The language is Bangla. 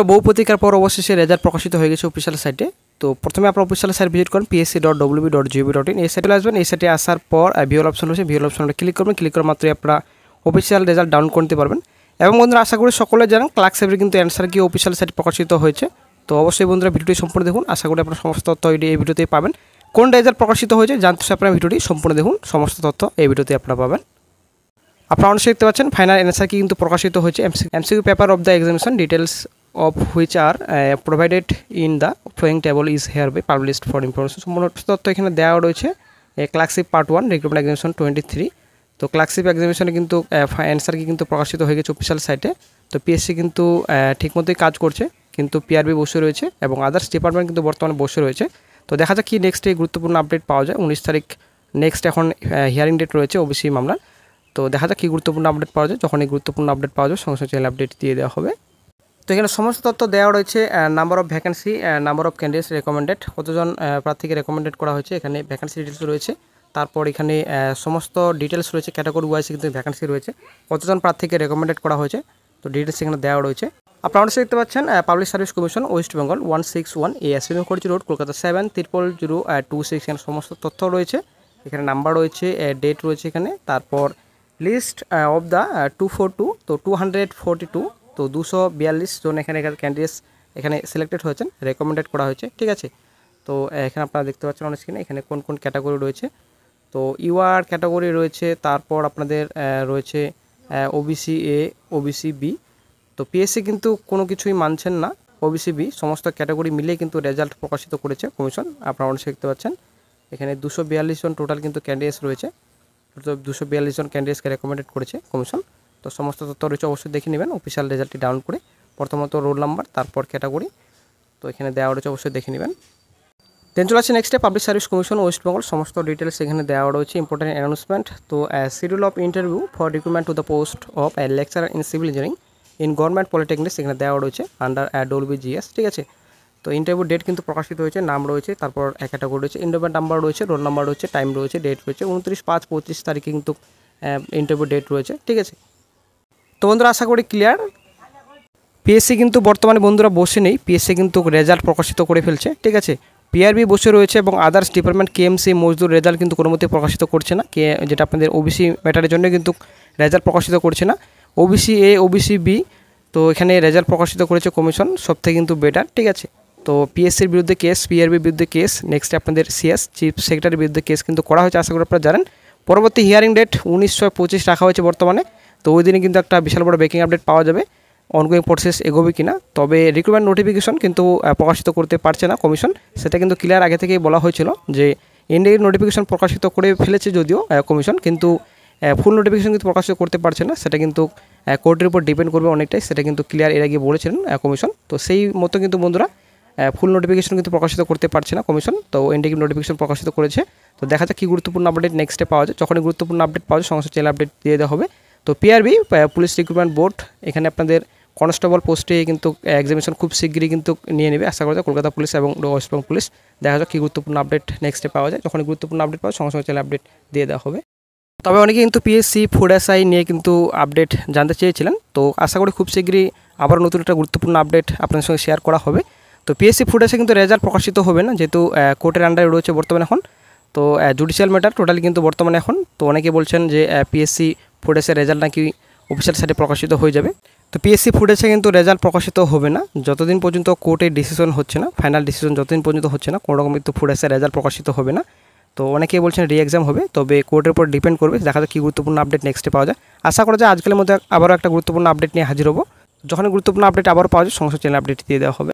বহু প্রতীক্ষার পর অবশেষে রেজাল্ট প্রকাশিত হয়ে গেছে অফিসিয়াল সাইটে। তো প্রথমে আপনার অফিসিয়াল সাইট ভিজিট করুন psc.wb.gov.in। এই সাইটে আসবেন। এই সাইটে আসার পর ভিউল অপশন রয়েছে, ভিউল অপশনটা ক্লিক করবেন। ক্লিক করার মাত্রই আপনারা অফিসিয়াল রেজাল্ট ডাউনলোড করতে পারবেন। এবং বন্ধুরা আশা করি সকলে জানেন ক্লার্ক সাহেবের কিন্তু অ্যান্সার কি অফিসিয়াল সাইটে প্রকাশিত হয়েছে। তো অবশ্যই বন্ধুরা ভিডিওটি সম্পূর্ণ দেখুন, আশা করি আপনার সমস্ত তথ্য এই ভিডিওতেই পাবেন। কোন রেজাল্ট প্রকাশিত হয়েছে জানতে আপনারা ভিডিওটি সম্পূর্ণ দেখুন, সমস্ত তথ্য এই ভিডিওতে আপনারা পাবেন। আপনারা অবশ্যই দেখতে পাচ্ছেন ফাইনাল অ্যান্সার কি কিন্তু প্রকাশিত হয়েছে। MCQ paper of the examination details of which are provided in the following table is hereby published for information। সম্পূর্ণ তথ্য এখানে দেওয়া রয়েছে। Clerkship part 1 recruitment examination 23। তো ক্লার্কশিপ এক্সামিনেশনে কিন্তু অ্যান্সার কি কিন্তু প্রকাশিত হয়ে গেছে অফিসিয়াল সাইটে। তো পিএসসি কিন্তু ঠিকমতোই কাজ করছে, কিন্তু পিআরবি বসে রয়েছে এবং আদার্স ডিপার্টমেন্ট কিন্তু বর্তমানে বসে রয়েছে। তো দেখা যাক কি নেক্সট এই গুরুত্বপূর্ণ আপডেট পাওয়া যায়। 19 তারিখ নেক্সট এখন হিয়ারিং ডেট রয়েছে ওবিসি মামলার। তো দেখা যাক কি গুরুত্বপূর্ণ আপডেট পাওয়া যায়। যখন এই গুরুত্বপূর্ণ আপডেট পাওয়া যায় সঙ্গে সঙ্গে চ্যানেল আপডেট দিয়ে দেওয়া হবে। তো এখানে সমস্ত তথ্য দেওয়া রয়েছে, number of vacancy, number of candidates recommended, কতজন প্রার্থীকে রেকমেন্ডেড করা হয়েছে, এখানে ভ্যাকেন্সি ডিটেলস রয়েছে। তারপর এখানে সমস্ত ডিটেলস রয়েছে, ক্যাটাগরি ওয়াইজ কিন্তু ভ্যাকেন্সি রয়েছে, কতজন প্রার্থীকে রেকমেন্ডেড করা হয়েছে। তো ডিটেলস এখানে দেওয়া রয়েছে। আপনারা দেখতে পাচ্ছেন public service commission West Bengal 161 SM Kochi road Kolkata 70026। এখানে সমস্ত তথ্য রয়েছে, এখানে নাম্বার রয়েছে, ডেট রয়েছে এখানে। তারপর লিস্ট অফ দ্য 242, তো 242, তো 242 জন এখানে ক্যান্ডিডেটস এখানে সিলেক্টেড হয়েছেন, রেকমেন্ডেড করা হয়েছে। ঠিক আছে, তো এখানে আপনারা দেখতে পাচ্ছেন অন স্ক্রিনে এখানে কোন কোন ক্যাটাগরি রয়েছে। তো ইউআর ক্যাটাগরি রয়েছে, তারপর আপনাদের রয়েছে ওবিসি এ, ওবিসি বি। তো পিএসসি কিন্তু কোনো কিছুই মানছেন না, ওবিসি বি সমস্ত ক্যাটাগরি মিলে কিন্তু রেজাল্ট প্রকাশিত করেছে কমিশন। আপনারা অন দেখতে পাচ্ছেন এখানে 242 জন টোটাল কিন্তু ক্যান্ডিডেটস রয়েছে। 242 জন ক্যান্ডিডেটসকে রেকমেন্ডেড করেছে কমিশন। তো সমস্ত তথ্য রয়েছে, অবশ্যই দেখে নেবেন অফিসিয়াল রেজাল্টটি ডাউনলোড করে। প্রথমত রোল নাম্বার, তারপর ক্যাটাগরি, তো এখানে দেওয়া রয়েছে, অবশ্যই দেখে নেবেন। দেন চলে আসছে নেক্সটে public service commission West Bengal, সমস্ত ডিটেলস এখানে দেওয়া রয়েছে। ইম্পর্টেন্ট অ্যানাউন্সমেন্ট, তো schedule of interview for recruitment to the post of lecturer in civil engineering in government polytechnics এখানে দেওয়া রয়েছে আন্ডার WBGS। ঠিক আছে, তো ইন্টারভিউ ডেট কিন্তু প্রকাশিত হয়েছে, নাম রয়েছে, তারপর ক্যাটাগরি রয়েছে, ইন্টারভিউ নাম্বার রয়েছে, রোল নাম্বার রয়েছে, টাইম রয়েছে, ডেট রয়েছে। 29/5/25 তারিখে কিন্তু ইন্টারভিউ ডেট রয়েছে। ঠিক আছে, তো বন্ধুরা আশা করি ক্লিয়ার। পিএসসি কিন্তু বর্তমানে বন্ধুরা বসে নেই, পিএসসি কিন্তু রেজাল্ট প্রকাশিত করে ফেলছে। ঠিক আছে, পিআরবি বসে রয়েছে এবং আদার্স ডিপার্টমেন্ট কেএমসি মজদুর রেজাল্ট কিন্তু কোনো মতে প্রকাশিত করছে না, যেটা আপনাদের ওবিসি ম্যাটারের জন্য কিন্তু রেজাল্ট প্রকাশিত করছে না। ওবিসি এ, ওবিসি বি, তো এখানে রেজাল্ট প্রকাশিত করেছে কমিশন, সবথেকে কিন্তু বেটার। ঠিক আছে, তো পিএসসির বিরুদ্ধে কেস, পিআরবির বিরুদ্ধে কেস, নেক্সট আপনাদের সিএস চিফ সেক্রেটারির বিরুদ্ধে কেস কিন্তু করা হয়েছে, আশা করি আপনারা জানেন। পরবর্তী হিয়ারিং ডেট 19/25 রাখা হয়েছে বর্তমানে। তো ওই দিনে কিন্তু একটা বিশাল বড় ব্রেকিং আপডেট পাওয়া যাবে, অনগোয়িং প্রসেস এগোবে কিনা। তবে রিক্রুটমেন্ট নোটিফিকেশন কিন্তু প্রকাশিত করতে পারছে না কমিশন, সেটা কিন্তু ক্লিয়ার আগে থেকেই বলা হয়েছিল যে ইন্ডিয়ার নোটিফিকেশন প্রকাশিত করে ফেলেছে যদিও কমিশন, কিন্তু ফুল নোটিফিকেশন কিন্তু প্রকাশিত করতে পারছে না। সেটা কিন্তু কোর্টের উপর ডিপেন্ড করবে অনেকটাই, সেটা কিন্তু ক্লিয়ার এর আগে বলেছিলেন কমিশন। তো সেই মতো কিন্তু বন্ধুরা ফুল নোটিফিকেশন কিন্তু প্রকাশিত করতে পারছে না কমিশন, তো ইন্ডিয়ার নোটিফিকেশন প্রকাশিত করেছে। তো দেখা যাক কী গুরুত্বপূর্ণ আপডেট নেক্সটে পাওয়া যায়। যখনই গুরুত্বপূর্ণ আপডেট পাওয়া যায় সঙ্গে সঙ্গে চ্যানেল আপডেট দিয়ে দেওয়া হবে। তো পিআরবি পুলিশ রিক্রুটমেন্ট বোর্ড এখানে আপনাদের কনস্টেবল পোস্টে কিন্তু এক্সামিনেশন খুব শীঘ্রই কিন্তু নিয়ে নেবে, আশা করা যায় কলকাতা পুলিশ এবং ওয়েস্ট বেঙ্গল পুলিশ। দেখা যাক কী গুরুত্বপূর্ণ আপডেট নেক্সটে পাওয়া যায়। যখনই গুরুত্বপূর্ণ আপডেট পাওয়া সঙ্গে সঙ্গে চ্যানেল আপডেট দিয়ে দেওয়া হবে। তবে অনেকে কিন্তু পিএসসি ফুড এসআই নিয়ে কিন্তু আপডেট জানতে চেয়েছিলেন, তো আশা করি খুব শীঘ্রই আবার নতুন একটা গুরুত্বপূর্ণ আপডেট আপনাদের সঙ্গে শেয়ার করা হবে। তো পিএসসি ফুড এসআই কিন্তু রেজাল্ট প্রকাশিত হবে না, যেহেতু কোর্টের আন্ডারে রয়েছে বর্তমানে এখন। তো জুডিশিয়াল ম্যাটার টোটালি কিন্তু বর্তমানে এখন। তো অনেকে বলছেন যে পিএসসি ফুড এসআই রেজাল্ট নাকি অফিসিয়াল সাইটে প্রকাশিত হয়ে যাবে। তো পিএসসি ফুড এসআই কিন্তু রেজাল্ট প্রকাশিত হবে না যতদিন পর্যন্ত কোর্টের ডিসিশন হচ্ছে না, ফাইনাল ডিসিশন যতদিন পর্যন্ত হচ্ছে না, কোনো রকম কিন্তু ফুড এসআই রেজাল্ট প্রকাশিত হবে না। তো অনেকেই বলছেন রি এক্সাম হবে, তবে কোর্টের উপর ডিপেন্ড করবে। দেখা যাক কী গুরুত্বপূর্ণ আপডেট নেক্সটে পাওয়া যায়। আশা করা যায় আজকের মধ্যে আবারও একটা গুরুত্বপূর্ণ আপডেট নিয়ে হাজির হবো। যখন গুরুত্বপূর্ণ আপডেট আবার পাওয়া যায় সঙ্গে সঙ্গে চ্যানেল আপডেট দিয়ে দেওয়া হবে।